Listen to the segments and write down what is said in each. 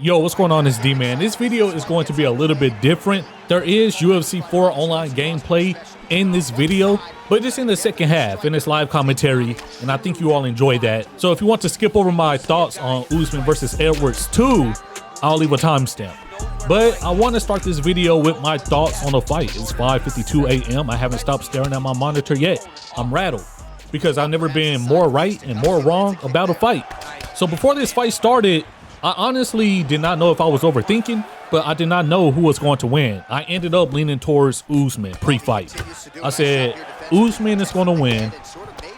Yo, what's going on? It's D-Man. This video is going to be a little bit different. There is UFC 4 online gameplay in this video, but it's in the second half and it's live commentary, and I think you all enjoy that. So if you want to skip over my thoughts on Usman versus Edwards 2, I'll leave a timestamp. But I want to start this video with my thoughts on the fight. It's 5:52 a.m. I haven't stopped staring at my monitor yet. I'm rattled because I've never been more right and more wrong about a fight. So before this fight started, I honestly did not know if I was overthinking, but I did not know who was going to win. I ended up leaning towards Usman pre-fight. I said, Usman is going to win,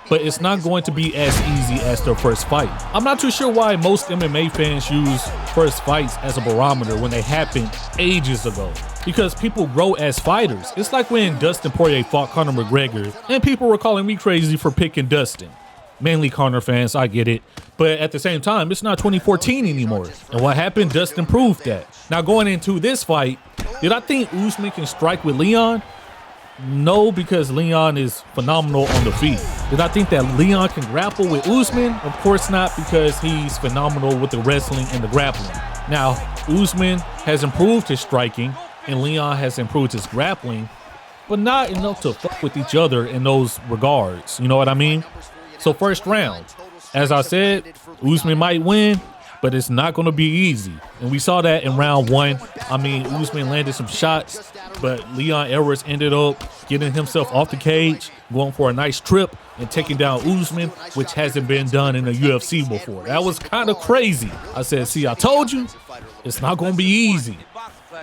but it's not going to be as easy as their first fight. I'm not too sure why most MMA fans use first fights as a barometer when they happened ages ago, because people grow as fighters. It's like when Dustin Poirier fought Conor McGregor, and people were calling me crazy for picking Dustin. Mainly Conor fans, I get it. But at the same time, it's not 2014 anymore. And what happened, Dustin proved that. Now going into this fight, did I think Usman can strike with Leon? No, because Leon is phenomenal on the feet. Did I think that Leon can grapple with Usman? Of course not, because he's phenomenal with the wrestling and the grappling. Now, Usman has improved his striking and Leon has improved his grappling, but not enough to fuck with each other in those regards. You know what I mean? So first round, as I said, Usman might win, but it's not going to be easy. And we saw that in round one. I mean, Usman landed some shots, but Leon Edwards ended up getting himself off the cage, going for a nice trip and taking down Usman, which hasn't been done in the UFC before. That was kind of crazy. I said, see, I told you, it's not going to be easy.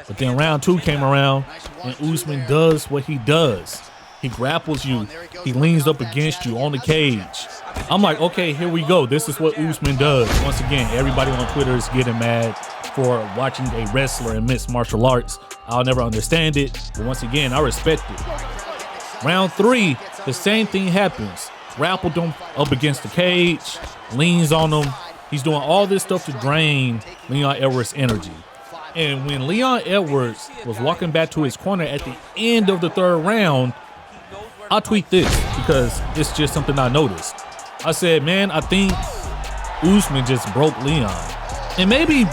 But then round two came around and Usman does what he does. He grapples you. He leans up against you on the cage. I'm like, okay, here we go. This is what Usman does. Once again, everybody on Twitter is getting mad for watching a wrestler in mixed martial arts. I'll never understand it, but once again, I respect it. Round three, the same thing happens. Grappled him up against the cage, leans on him. He's doing all this stuff to drain Leon Edwards' energy. And when Leon Edwards was walking back to his corner at the end of the third round, I tweet this because it's just something I noticed. I said, man, I think Usman just broke Leon. And maybe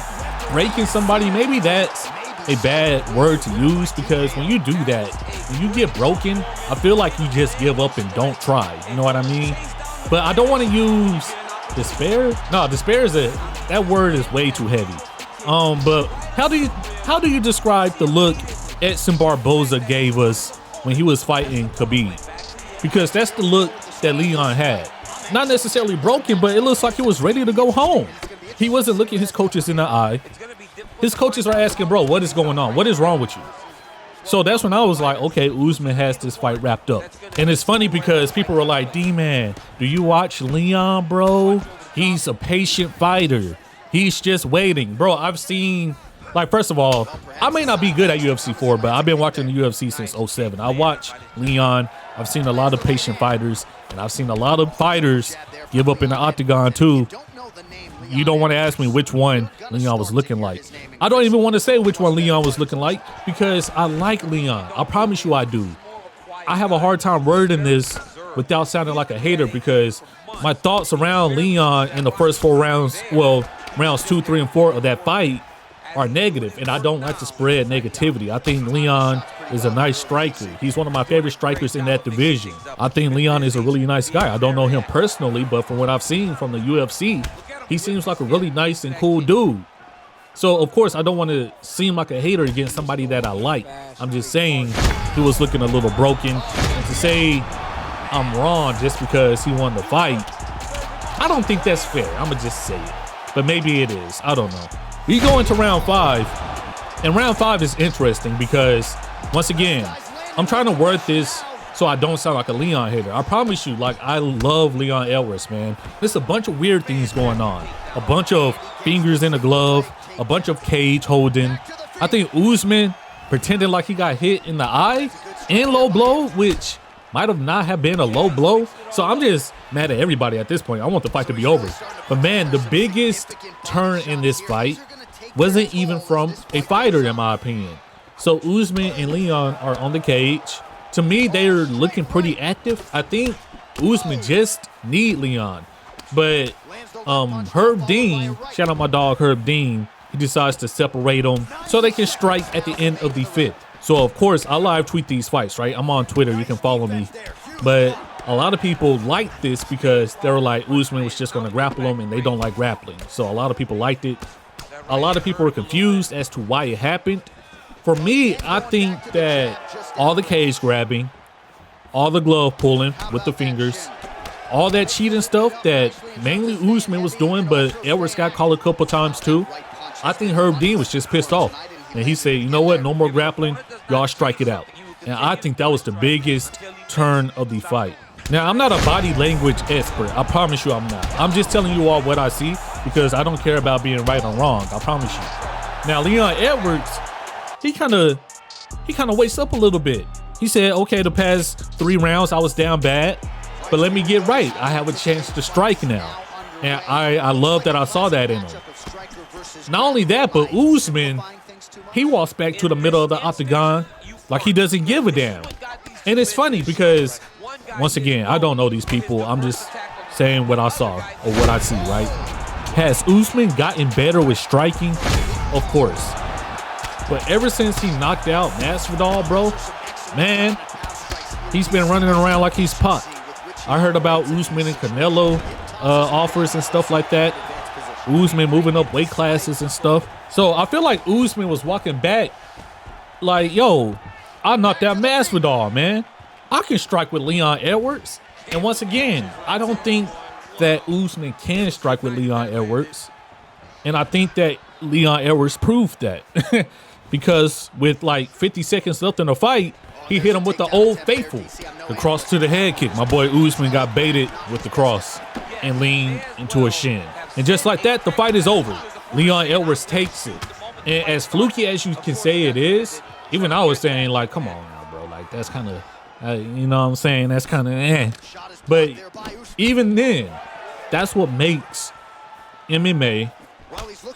breaking somebody, maybe that's a bad word to use, because when you do that, when you get broken, I feel like you just give up and don't try. You know what I mean? But I don't want to use despair. No, despair is that word is way too heavy. But how do you describe the look Edson Barboza gave us when he was fighting Khabib? Because that's the look that Leon had. Not necessarily broken, but it looks like he was ready to go home. He wasn't looking his coaches in the eye. His coaches are asking, bro, what is going on? What is wrong with you? So that's when I was like, okay, Usman has this fight wrapped up. And it's funny because people were like, D-Man, do you watch Leon, bro? He's a patient fighter. He's just waiting. Bro, I've seen, like, first of all, I may not be good at UFC 4, but I've been watching the UFC since 07. I watch Leon. I've seen a lot of patient fighters, and I've seen a lot of fighters give up in the octagon too. You don't want to ask me which one Leon was looking like. I don't even want to say which one Leon was looking like, because I like Leon. I promise you I do. I have a hard time wording this without sounding like a hater, because my thoughts around Leon in the first four rounds, well, rounds 2, 3, and 4 of that fight are negative, and I don't like to spread negativity. I think Leon is a nice striker. He's one of my favorite strikers in that division. I think Leon is a really nice guy. I don't know him personally, but from what I've seen from the UFC, he seems like a really nice and cool dude. So, of course, I don't want to seem like a hater against somebody that I like. I'm just saying he was looking a little broken. And to say I'm wrong just because he won the fight, I don't think that's fair. I'm going to just say it. But maybe it is. I don't know. We go into round 5, and round 5 is interesting because, once again, I'm trying to word this so I don't sound like a Leon hater. I promise you, like, I love Leon Edwards, man. There's a bunch of weird things going on. A bunch of fingers in a glove, a bunch of cage holding. I think Usman pretending like he got hit in the eye and low blow, which might have not have been a low blow. So I'm just mad at everybody at this point. I want the fight to be over. But man, the biggest turn in this fight wasn't even from a fighter, in my opinion. So Usman and Leon are on the cage. To me, they're looking pretty active. I think Usman just need Leon. But Herb Dean, shout out my dog Herb Dean, he decides to separate them so they can strike at the end of the 5th. So of course I live tweet these fights, right? I'm on Twitter, you can follow me. But a lot of people liked this because they were like, Usman was just gonna grapple him and they don't like grappling. So a lot of people liked it. A lot of people were confused as to why it happened. For me, I think that all the cage grabbing, all the glove pulling with the fingers, all that cheating stuff that mainly Usman was doing, but Edwards got called a couple times too. I think Herb Dean was just pissed off. And he said, you know what, no more grappling, y'all strike it out. And I think that was the biggest turn of the fight. Now, I'm not a body language expert. I promise you I'm not. I'm just telling you all what I see because I don't care about being right or wrong. I promise you. Now, Leon Edwards, he kind of wakes up a little bit. He said, okay, the past 3 rounds, I was down bad, but let me get right. I have a chance to strike now. And I love that I saw that in him. Not only that, but Usman, he walks back to the middle of the octagon like he doesn't give a damn. And it's funny because, once again, I don't know these people. I'm just saying what I saw or what I see, right? Has Usman gotten better with striking? Of course. But ever since he knocked out Masvidal, bro, man, he's been running around like he's Pac. I heard about Usman and Canelo offers and stuff like that. Usman moving up weight classes and stuff. So I feel like Usman was walking back like, yo, I knocked out Masvidal, man. I can strike with Leon Edwards. And once again, I don't think that Usman can strike with Leon Edwards. And I think that Leon Edwards proved that. Because with like 50 seconds left in the fight, he hit him with the old faithful, the cross to the head kick. My boy Usman got baited with the cross and leaned into a shin. And just like that, the fight is over. Leon Edwards takes it. And as fluky as you can say it is, even I was saying, like, come on now, bro. Like, that's kind of, you know what I'm saying? That's kind of eh. But even then, that's what makes MMA,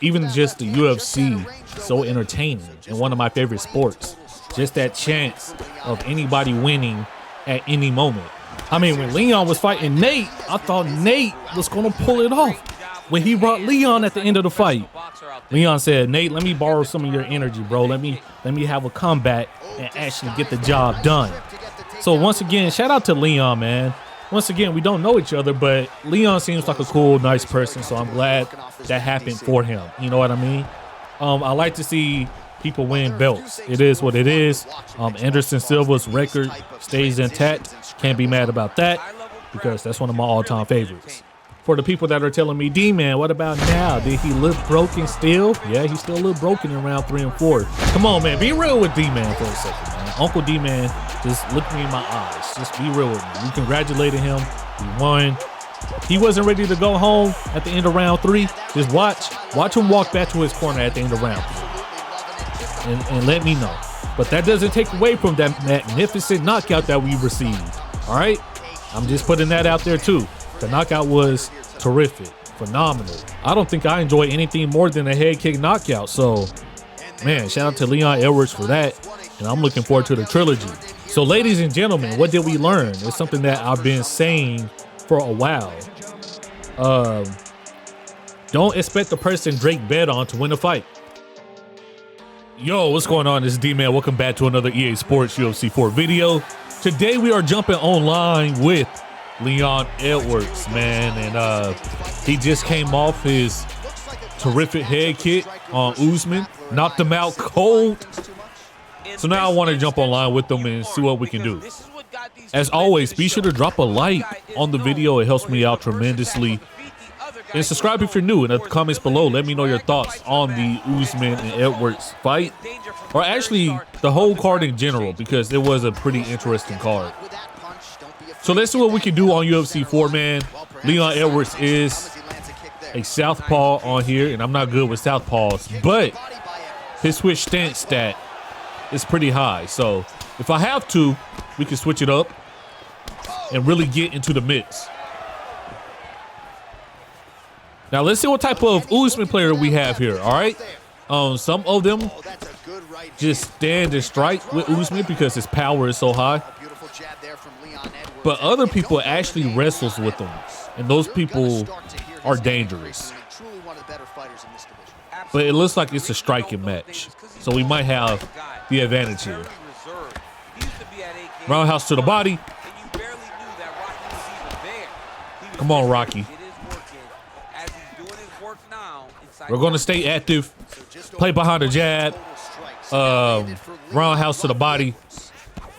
even just the UFC, so entertaining and one of my favorite sports. Just that chance of anybody winning at any moment. I mean, when Leon was fighting Nate, I thought Nate was going to pull it off. When he brought Leon at the end of the fight, Leon said, Nate, let me borrow some of your energy, bro. Let me have a comeback and actually get the job done. So once again, shout out to Leon, man. Once again, we don't know each other, but Leon seems like a cool, nice person, so I'm glad that happened for him. You know what I mean? I like to see people win belts. It is what it is. Anderson Silva's record stays intact. Can't be mad about that because that's one of my all-time favorites. For the people that are telling me, D-Man, what about now? Did he look broken still? Yeah, he still look broken in round 3 and 4. Come on, man. Be real with D-Man for a second, man. Uncle D-Man, just look me in my eyes. Just be real with me. We congratulated him. He won. He wasn't ready to go home at the end of round 3. Just watch him walk back to his corner at the end of round 3. And let me know. But that doesn't take away from that magnificent knockout that we received. All right? I'm just putting that out there, too. The knockout was terrific, phenomenal. I don't think I enjoy anything more than a head kick knockout. So, man, shout out to Leon Edwards for that. And I'm looking forward to the trilogy. So, ladies and gentlemen, what did we learn? It's something that I've been saying for a while. Don't expect the person Drake bet on to win a fight. Yo, what's going on? This is D-Man. Welcome back to another EA Sports UFC 4 video. Today we are jumping online with Leon Edwards, man, and he just came off his terrific head kick on Usman, knocked him out cold. So now I want to jump online with them and see what we can do. As always, be sure to drop a like on the video. It helps me out tremendously. And subscribe if you're new. In the comments below, let me know your thoughts on the Usman and Edwards fight, or actually the whole card in general, because it was a pretty interesting card. So let's see what we can do on UFC 4, man. Leon Edwards is a southpaw on here, and I'm not good with southpaws, but his switch stance stat is pretty high. So if I have to, we can switch it up and really get into the mix. Now let's see what type of Usman player we have here, all right? Some of them just stand and strike with Usman because his power is so high. But other people actually wrestles with them, and those people are dangerous. better fighters in this division. But it looks like it's a striking match, so we might have the advantage here. Roundhouse to the body. Come on, Rocky. We're going to stay active. Play behind the jab. Roundhouse to the body.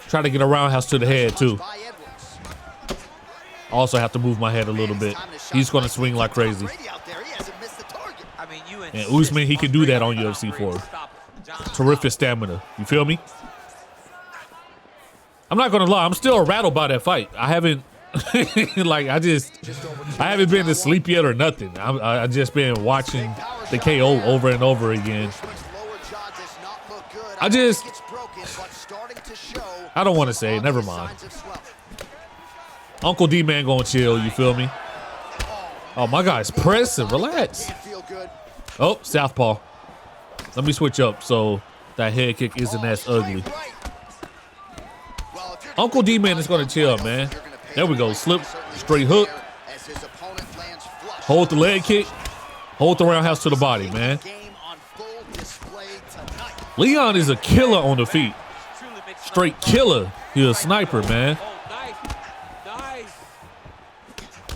Try to get a roundhouse to the head, too. Also have to move my head a little bit. He's going to swing like crazy. And Usman, he can do that on UFC 4. Terrific stamina. You feel me? I'm not going to lie. I'm still rattled by that fight. I haven't, like, I haven't been to sleep yet or nothing. I just been watching the KO over and over again. I don't want to say it. Never mind. Uncle D-Man gonna chill, you feel me? Oh, my guy's pressing. Relax. Oh, southpaw. Let me switch up so that head kick isn't as ugly. Uncle D-Man is gonna chill, man. There we go. Slip, straight hook. Hold the leg kick. Hold the roundhouse to the body, man. Leon is a killer on the feet. Straight killer. He's a sniper, man.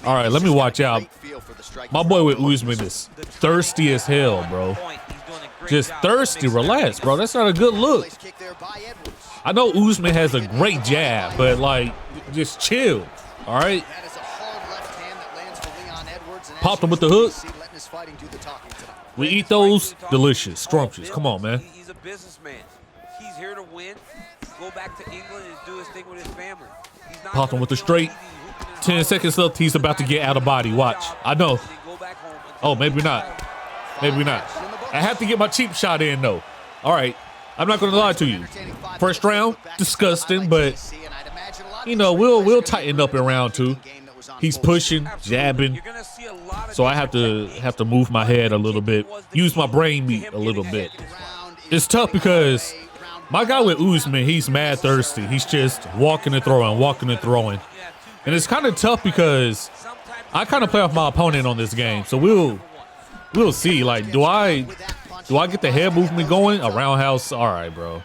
All right, let me watch out. My boy with Usman is thirsty as hell, bro. Just thirsty. Relax, bro. That's not a good look. I know Usman has a great jab, but, like, just chill. All right? Popped him with the hook. We eat those. Delicious. Scrumptious. Come on, man. He's a businessman. He's here to win. Go back to England and do his thing with his family. Popped him with the straight. 10 seconds left. He's about to get out of body. Watch. I know. Oh, maybe not. Maybe not. I have to get my cheap shot in, though. All right. I'm not going to lie to you. First round, disgusting, but, you know, we'll tighten up in round 2. He's pushing, jabbing. So I have to move my head a little bit. Use my brain meat a little bit. It's tough because my guy with Usman, he's mad thirsty. He's just walking and throwing, walking and throwing. And it's kind of tough because I kind of play off my opponent on this game. So we'll see. Like, do I get the head movement going? A roundhouse? All right, bro.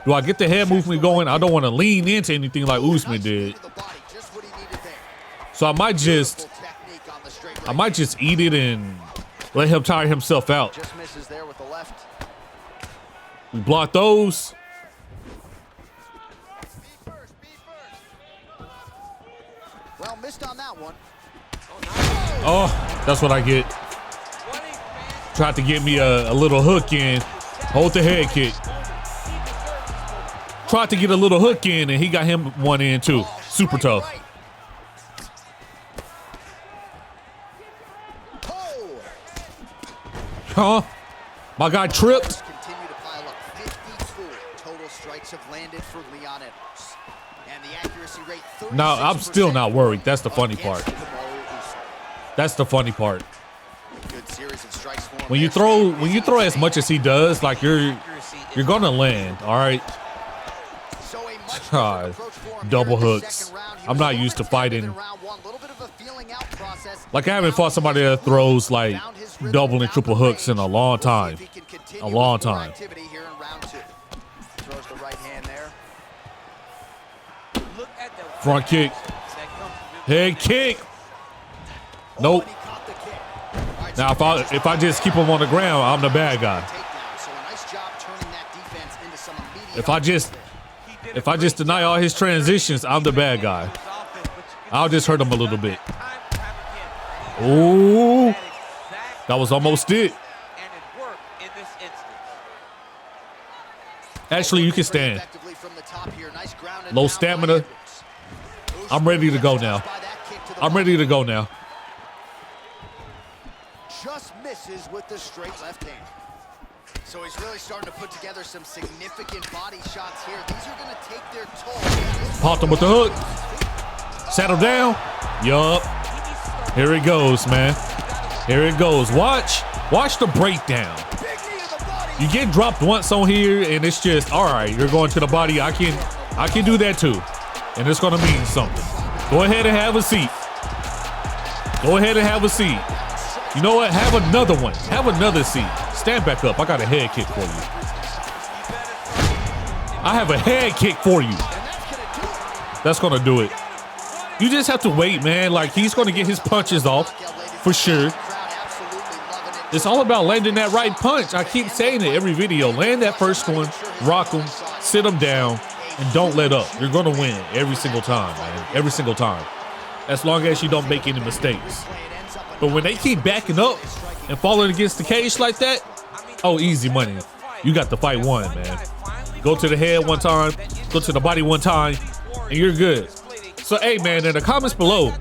Do I get the head movement going? I don't want to lean into anything like Usman did. So I might just eat it and let him tire himself out. We block those. Well, missed on that one. Oh, that's what I get. Tried to get me a little hook in. Hold the head kick. Tried to get a little hook in, and he got him one in, too. Super tough. Huh? My guy tripped. Continue to pile up 52 total strikes have landed for Leon Edwards. And the accuracy rate 36%. No, I'm still not worried. That's the funny part. That's the funny part. Good series of strikes for him. When you throw as much as he does, like you're gonna land, all right? Double hooks. I'm not used to fighting. Like, I haven't fought somebody that throws like double and triple hooks in a long time. A long time. Front kick. Head kick. Nope. Now if I just keep him on the ground, I'm the bad guy. If I just deny all his transitions, I'm the bad guy. I'll just hurt him a little bit. Ooh, that was almost it. Actually, you can stand. Low stamina. I'm ready to go now. I'm ready to go now. Just misses with the straight left hand. So he's really starting to put together some significant body shots here. These are going to take their toll. Popped him with the hook. Sat him down. Yup. Here it goes, man. Here it goes. Watch the breakdown. You get dropped once on here, and it's just, all right, you're going to the body. I can do that too. And it's going to mean something. Go ahead and have a seat. Go ahead and have a seat. You know what? Have another one. Have another seat. Stand back up. I got a head kick for you. I have a head kick for you. That's gonna do it. You just have to wait, man. Like, he's gonna get his punches off for sure. It's all about landing that right punch. I keep saying it every video. Land that first one, rock him, sit him down, and don't let up. You're gonna win every single time, man. Every single time. As long as you don't make any mistakes. But when they keep backing up and falling against the cage like that, oh, easy money. You got the fight won, man. Go to the head one time, go to the body one time, and you're good. So, hey, man, in the comments below,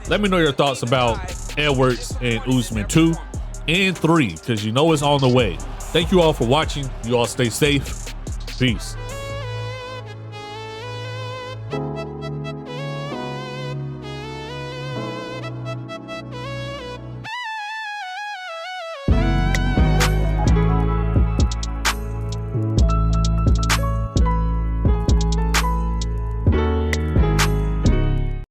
let me know your thoughts about Edwards and Usman 2 and 3, because you know it's on the way. Thank you all for watching. You all stay safe. Peace.